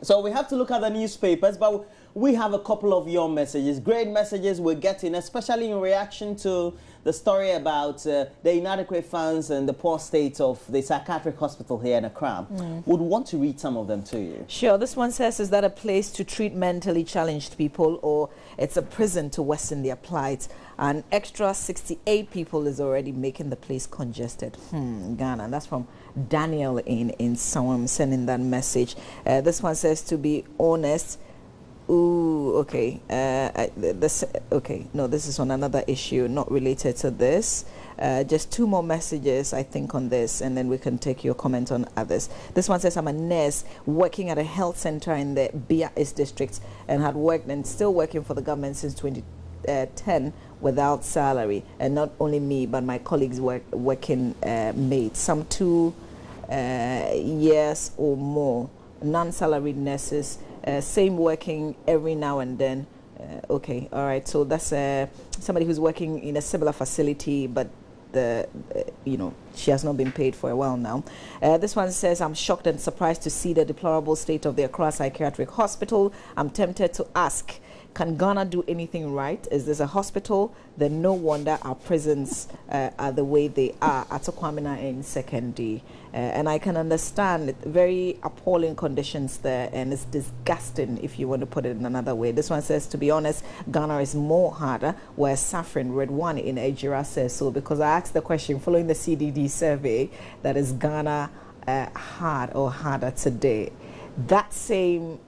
So we have to look at the newspapers, but we have a couple of your messages, great messages we're getting, especially in reaction to the story about the inadequate funds and the poor state of the psychiatric hospital here in Accra. Would want to read some of them to you. Sure. This one says, is that a place to treat mentally challenged people, or it's a prison to worsen their plight? An extra 68 people is already making the place congested. Ghana. And that's from Daniel in Sawam sending that message. This one says, to be honest, ooh, okay. No, this is on another issue, not related to this. Just two more messages, I think, on this, and then we can take your comment on others. This one says, I'm a nurse working at a health center in the Bia East district and had worked and still working for the government since 2010 without salary. And not only me, but my colleagues working mates, some 2 years or more, non-salaried nurses. Same working every now and then. Okay, all right. So that's somebody who's working in a similar facility, but she has not been paid for a while now. This one says, I'm shocked and surprised to see the deplorable state of the Accra Psychiatric Hospital. I'm tempted to ask, can Ghana do anything right? Is this a hospital? Then no wonder our prisons are the way they are at Kwamina in Second D. And I can understand very appalling conditions there, and it's disgusting if you want to put it in another way. This one says, to be honest, Ghana is more harder. We're suffering. Red One in Ejira says so, because I asked the question following the CDD survey, that is Ghana hard or harder today. That same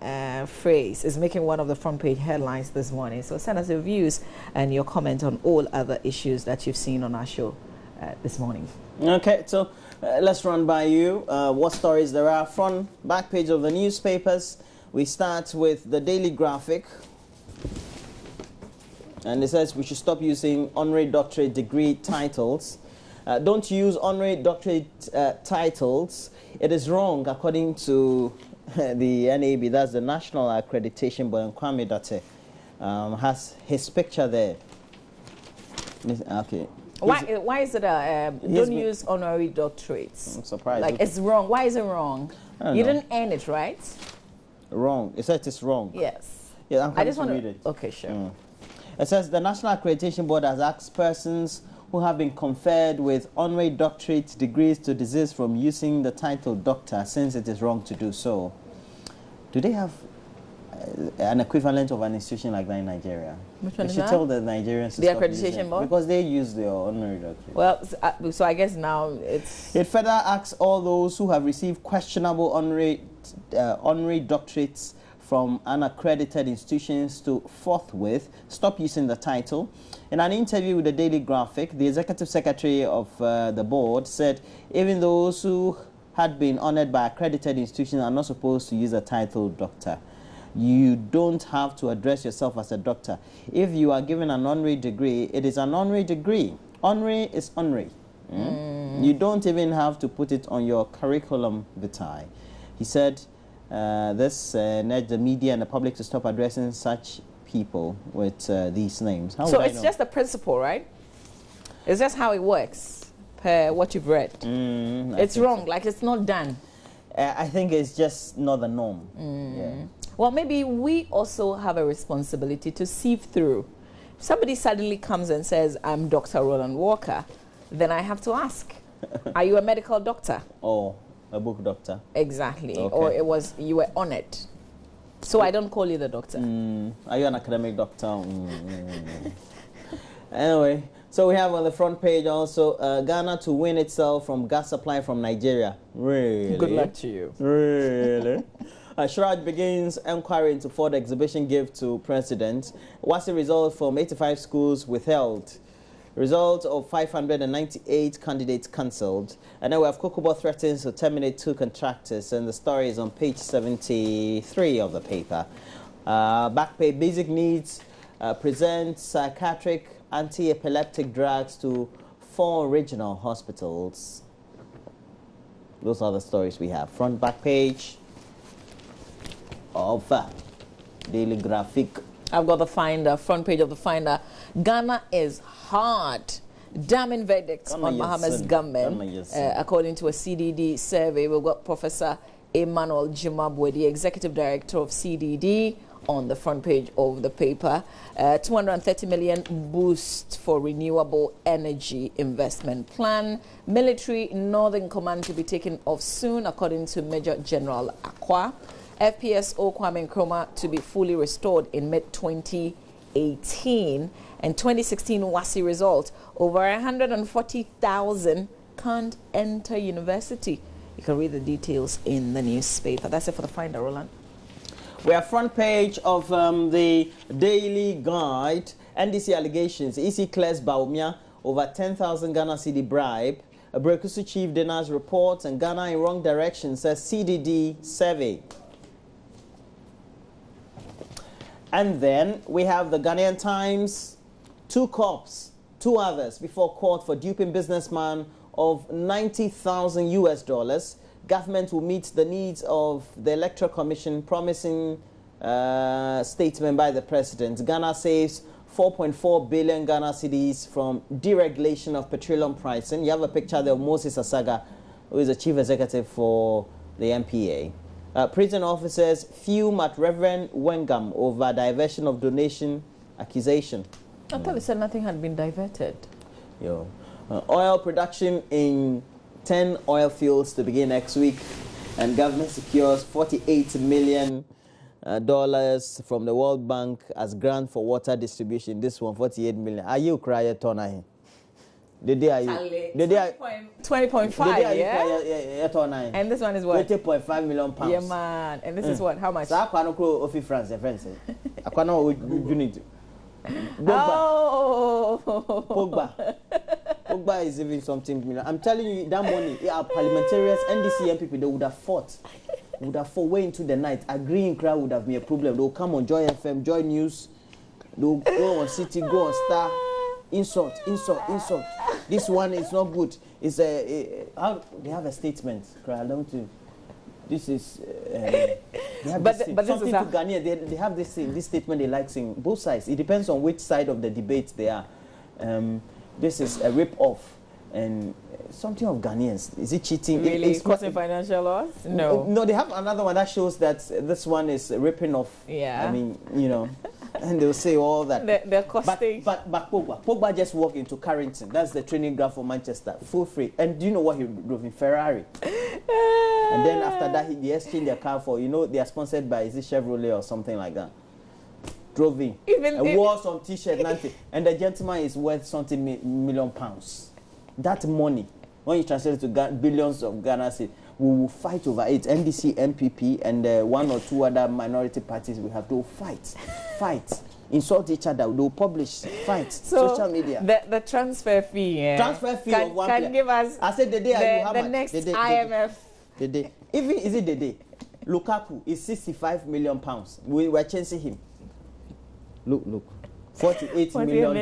phrase is making one of the front page headlines this morning. So send us your views and your comment on all other issues that you've seen on our show this morning. Okay, so let's run by you what stories there are. Front, back page of the newspapers. We start with the Daily Graphic. And it says we should stop using honorary doctorate degree titles. Don't use honorary doctorate titles. It is wrong according to the NAB, that's the National Accreditation Board, and Kwame Date has his picture there. Okay. Why is it don't use honorary doctorates? I'm surprised. Like, it's wrong. Why is it wrong? You didn't earn it, right? Wrong. It says it's wrong. Yes. Yeah, I just want to read it. Okay, sure. It says the National Accreditation Board has asked persons who have been conferred with honorary doctorate degrees to desist from using the title doctor, since it is wrong to do so. Do they have an equivalent of an institution like that in Nigeria? Which one they is should that? tell the Nigerians to the stop accreditation using, board? because they use their honorary doctorate. Well, so I guess now it's... It further asks all those who have received questionable honorary doctorates from unaccredited institutions to forthwith stop using the title. In an interview with the Daily Graphic, the executive secretary of the board said even those who had been honored by accredited institutions are not supposed to use the title doctor. You don't have to address yourself as a doctor. If you are given an honorary degree, it is an honorary degree. Honorary is honorary. You don't even have to put it on your curriculum vitae. He said this nudged the media and the public to stop addressing such people with these names. How so it's just the principle, right? It's just how it works, per what you've read. It's wrong, like it's not done. I think it's just not the norm. Yeah. Well, maybe we also have a responsibility to sieve through. If somebody suddenly comes and says, I'm Dr. Roland Walker, then I have to ask, are you a medical doctor? Or a book doctor. Exactly. Okay. Or you were honored. So I don't call you the doctor. Are you an academic doctor? Anyway, so we have on the front page also Ghana to win itself from gas supply from Nigeria. Really? Good luck to you. Really? Shraj begins inquiry into Ford exhibition gift to president. What's the result from 85 schools withheld? Result of 598 candidates cancelled. And then we have Kokobo threatens to terminate 2 contractors, and the story is on page 73 of the paper. Back page, basic needs present psychiatric anti-epileptic drugs to 4 regional hospitals. Those are the stories we have. Front, back page of Daily Graphic. I've got the Finder, front page of the Finder. Ghana is hard. Damning verdicts on Mahama's government. According to a CDD survey, we've got Professor Emmanuel Jimabwe, the Executive Director of CDD, on the front page of the paper. 230 million boost for renewable energy investment plan. Military Northern Command to be taken off soon, according to Major General Akwa. FPSO Kwame Nkrumah to be fully restored in mid-2018. And 2016 WASSCE result, over 140,000 can't enter university. You can read the details in the newspaper. That's it for the Finder, Roland. We are front page of the Daily Guide. NDC allegations. EC clears Bawumia over 10,000 Ghana cedi bribe. A Brekusu chief denies reports, and Ghana in wrong direction, says CDD survey. And then we have the Ghanaian Times. 2 cops, 2 others before court for duping businessman of $90,000. Government will meet the needs of the Electoral Commission, promising statement by the president. Ghana saves 4.4 billion Ghana cedis from deregulation of petroleum pricing. You have a picture there of Moses Asaga, who is the chief executive for the MPA. Prison officers fume at Reverend Wengam over diversion of donation accusation. I thought they said nothing had been diverted. Oil production in 10 oil fields to begin next week, and government secures $48 million from the World Bank as grant for water distribution. This one, 48 million. Are you crying, Tona? The day are you? 20.5, yeah? And this one is what? 20.5 million pounds. Yeah, man. And this is what? How much? So I can't go off France, friends. I can't know what you need. Pogba is even something. I'm telling you, that money, parliamentarians, NDC people, they would have fought. Would have fought way into the night. Agreeing crowd would have been a problem. They'll come on Joy FM, Joy News. They'll go on City, go on Star. Insult. This one is not good. It's they have a statement. This is. They have but something this is to Ghanaian. They have this statement they like saying. Both sides. It depends on which side of the debate they are. This is a rip-off. And something of Ghanaians. Is it cheating? Really? It's causing financial loss? No. No, they have another one that shows that this one is ripping off. Yeah. I mean, and they'll say all that. They're costing. But Pogba just walked into Carrington. That's the training ground for Manchester. Full free. And do you know what he drove in? Ferrari. And then after that, they exchanged their car for, they are sponsored by, is it Chevrolet or something like that? Drove in. Wore some t-shirt, and the gentleman is worth something million pounds. That money, when you translate it to billions of Ghana cedis, we will fight over it. NDC, MPP, and 1 or 2 other minority parties we have to fight, insult each other. They'll publish, fight, social media. The transfer fee, transfer fee of one player. Give us. I said the day you have the next IMF. The day. Even is it the day? Lukaku is 65 million pounds. We were chasing him. Look, $48 million,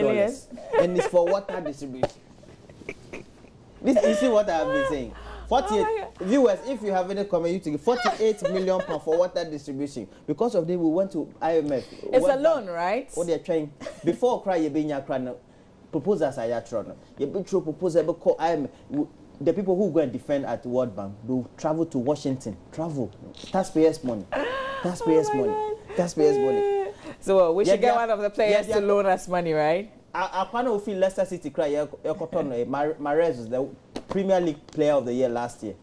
and it's for water distribution. You see what I have been saying? 48 viewers, if you have any comment, you take 48 million pounds for water distribution. Because of them, we went to IMF. It's a loan, right? What they're trying before cry you being proposals are yatron. You be true proposal call IMF. The people who go and defend at World Bank will travel to Washington. Taxpayers' money. Taxpayers' money. So we should get one of the players to loan us money, right? I can't feel Leicester City cry. Mahrez was the Premier League Player of the Year last year.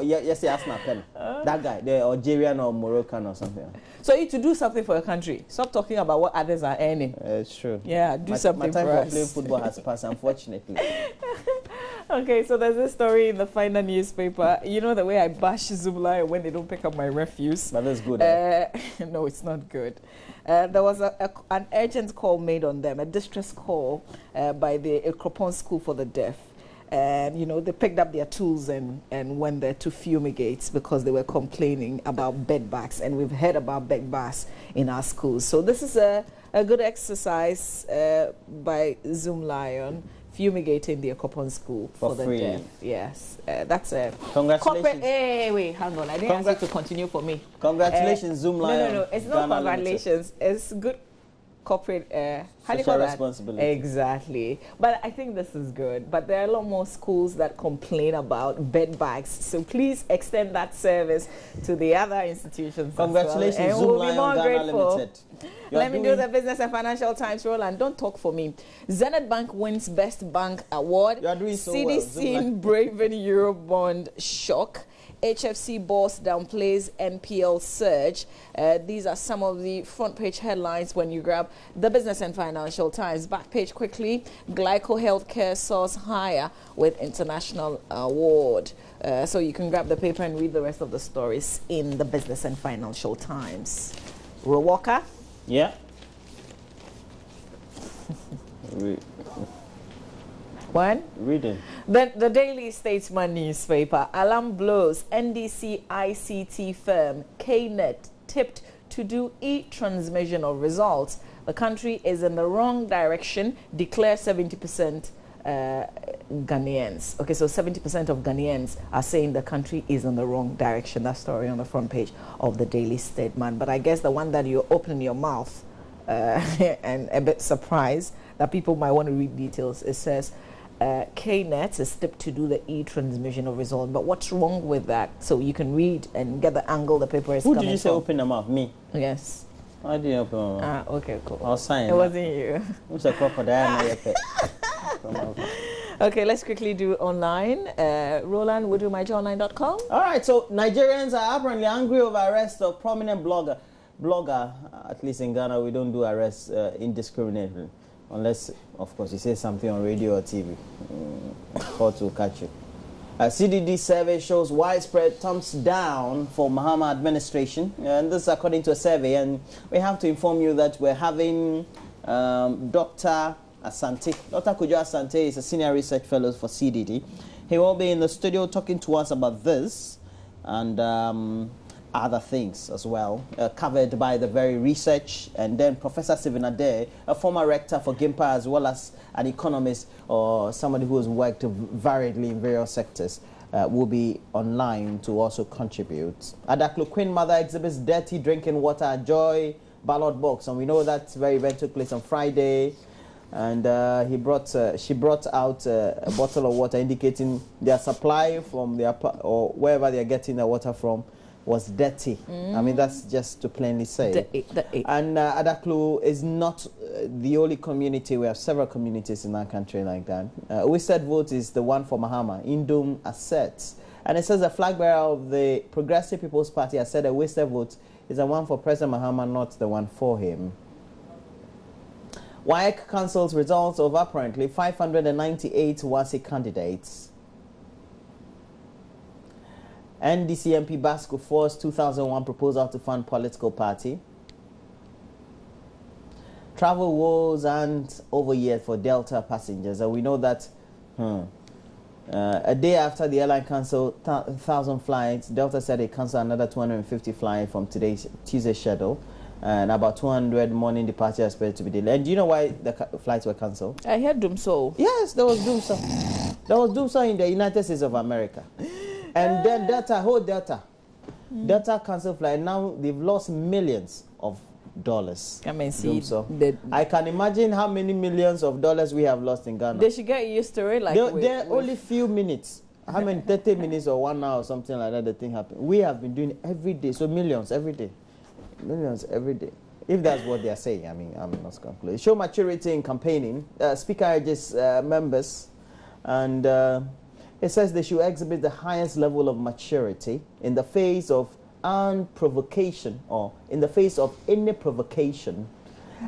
Yes, Arsenal pen. That guy, the Algerian or Moroccan or something. So you to do something for your country. Stop talking about what others are earning. It's true. Yeah, do something for us. My time for playing football has passed, unfortunately. Okay, so there's this story in the Finder newspaper. You know the way I bash Zumla when they don't pick up my refuse? But that's good. No, it's not good. There was an urgent call made on them, a distress call by the Ekropon School for the Deaf. And, they picked up their tools and went there to fumigate because they were complaining about bed bugs. And we've heard about bed bugs in our schools. So this is a good exercise by Zoom Lion, fumigating the Ekropon School for the free. Deaf. Yes, that's a congratulations. Hey, wait, hang on. I didn't ask you to continue for me. Congratulations, Zoom Lion. No, it's not congratulations. It's good. corporate how do you Social call that? responsibility. Exactly. But I think this is good. But there are a lot more schools that complain about bed bugs. So please extend that service to the other institutions. Congratulations, as well. Zoom And we'll be more Lion Ghana grateful. Limited. Let me do the Business and Financial Times roll, and don't talk for me. Zenith Bank wins Best Bank Award. You are doing so well. CDC braving Eurobond shock. HFC boss downplays NPL surge. These are some of the front page headlines when you grab the Business and Financial Times. Back page quickly. Glyco Healthcare soars higher with international award. So you can grab the paper and read the rest of the stories in the Business and Financial Times. Ro Walker? Yeah. One. Reading. The Daily Statesman newspaper. Alarm blows. NDC ICT firm KNET tipped to do e-transmission of results. The country is in the wrong direction, declare 70% Ghanaians. Okay, so 70% of Ghanaians are saying the country is in the wrong direction. That story on the front page of the Daily Statesman. But I guess the one that you open your mouth and a bit surprised that people might want to read details. It says KNET is tipped to do the e-transmission of results. But what's wrong with that? So you can read and get the angle the paper is Who coming did you say from. open them up? Me. Yes. I didn't open them up. Okay, cool. I'll sign. It wasn't you. Who's a crocodile? Okay, let's quickly do online. Roland, woodomyjournline.com. All right, so Nigerians are apparently angry over arrest of prominent blogger. At least in Ghana, we don't do arrests indiscriminately. Unless, of course, you say something on radio or TV. Court will catch you. CDD survey shows widespread thumbs down for Mahama administration. And this is according to a survey. And we have to inform you that we're having Dr. Asante. Dr. Kujo Asante is a senior research fellow for CDD. He will be in the studio talking to us about this and other things as well, covered by the very research. And then Professor Stephen Ade, a former rector for GIMPA, as well as an economist or somebody who has worked variedly in various sectors, will be online to also contribute. Adaklu Queen Mother exhibits dirty drinking water at Joy ballot box, and we know that very event took place on Friday. And she brought out a bottle of water, indicating their supply from their or wherever they are getting the water from was dirty. I mean, that's just to plainly say. And Adaklu is not the only community. We have several communities in our country like that. Wisted Vote is the one for Mahama, Indum Assets. And it says the flag bearer of the Progressive People's Party has said a Wisted Vote is the one for President Mahama, not the one for him. WAEC cancels results of apparently 598 WASI candidates. NDC MP Basco forced 2001 proposal to fund political party. Travel woes aren't over yet for Delta passengers. And we know that a day after the airline cancelled 1,000 flights, Delta said they cancelled another 250 flights from today's Tuesday schedule. And about 200 morning departures are expected to be delayed. And do you know why the flights were cancelled? I heard Doomso. Yes, there was Doomso. There was Doomso in the United States of America. And then Delta cancelled flight. Now they've lost millions of dollars. Come and see. I can imagine how many millions of dollars we have lost in Ghana. They should get used to it. Like they're only few minutes. How many 30 minutes or 1 hour or something like that? The thing happened. We have been doing every day, so millions every day. Millions every day. If that's what they are saying, I mean, I'm not concluding. Show maturity in campaigning. Speaker urges members, and it says they should exhibit the highest level of maturity in the face of provocation, or in the face of any provocation.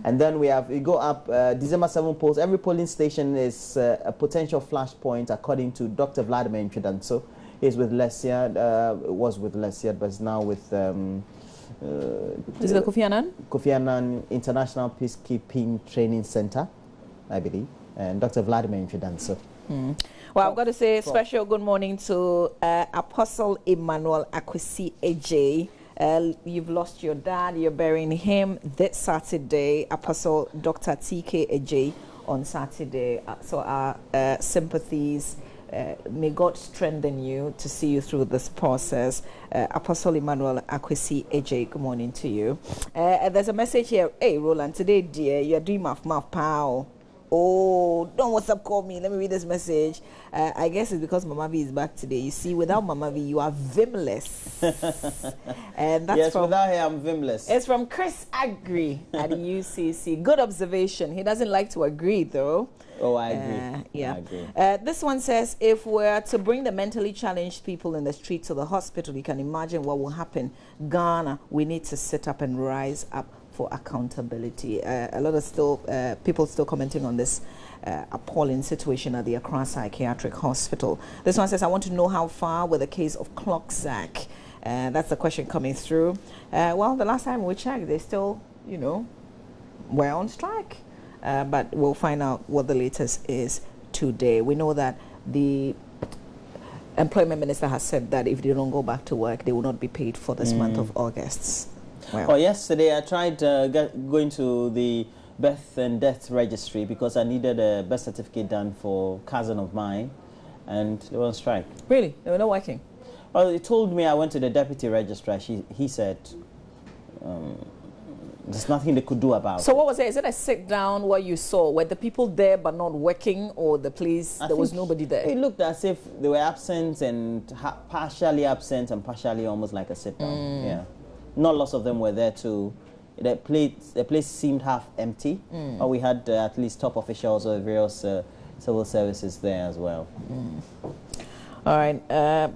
And then we go up December 7 polls. Every polling station is a potential flashpoint, according to Dr. Vladimir Nchidanso. He's with Lesiad, was with Lesiad, but is now with is it Kofi Annan? Kofi Annan International Peacekeeping Training Center, I believe, and Dr. Vladimir Nchidanso. Well, I've got to say special good morning to Apostle Emmanuel Akwesi AJ. You've lost your dad. You're burying him this Saturday. Apostle Dr. TK AJ on Saturday. So our sympathies may God strengthen you to see you through this process. Apostle Emmanuel Akwesi AJ, good morning to you. There's a message here. Hey, Roland, today, dear, you're doing math, pal. Oh, don't WhatsApp call me. Let me read this message. I guess it's because Mama V is back today. You see, without Mama V, you are vimless. And that's yes, without her, I'm vimless. It's from Chris Agri at UCC. Good observation. He doesn't like to agree, though. Oh, I agree. Yeah. I agree. This one says, if we're to bring the mentally challenged people in the street to the hospital, you can imagine what will happen. Ghana, we need to sit up and rise up for accountability. A lot of people still commenting on this appalling situation at the Accra Psychiatric Hospital. This one says, I want to know how far with the case of Clocksack. That's the question coming through. Well, the last time we checked, they still, were on strike. But we'll find out what the latest is today. We know that the employment minister has said that if they don't go back to work, they will not be paid for this month of August. Well, yesterday I tried going to the birth and death registry because I needed a birth certificate done for a cousin of mine, and they were on strike. Really? They were not working? Well, he told me I went to the deputy registrar. He said there's nothing they could do about it. So what was it? Is it a sit down what you saw? Were the people there but not working, or the place there was nobody there? It looked as if they were absent and partially absent and partially almost like a sit down. Yeah. Not lots of them were there too. The place seemed half empty, but we had at least top officials of various civil services there as well. All right,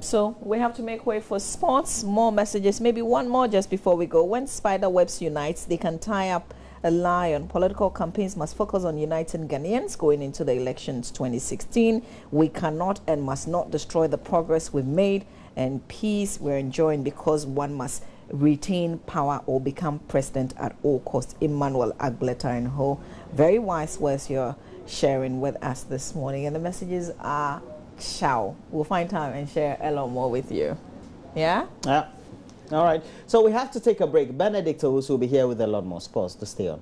so we have to make way for sports. More messages, maybe one more just before we go. When spider webs unite, they can tie up a lion. Political campaigns must focus on uniting Ghanaians going into the elections 2016. We cannot and must not destroy the progress we've made and peace we're enjoying because one must retain power or become president at all costs. Emmanuel Agbleta and Ho. Very wise words you're sharing with us this morning, and the messages are ciao. We'll find time and share a lot more with you. Yeah? Yeah. All right. So we have to take a break. Benedict Owusu will be here with a lot more sports to stay on.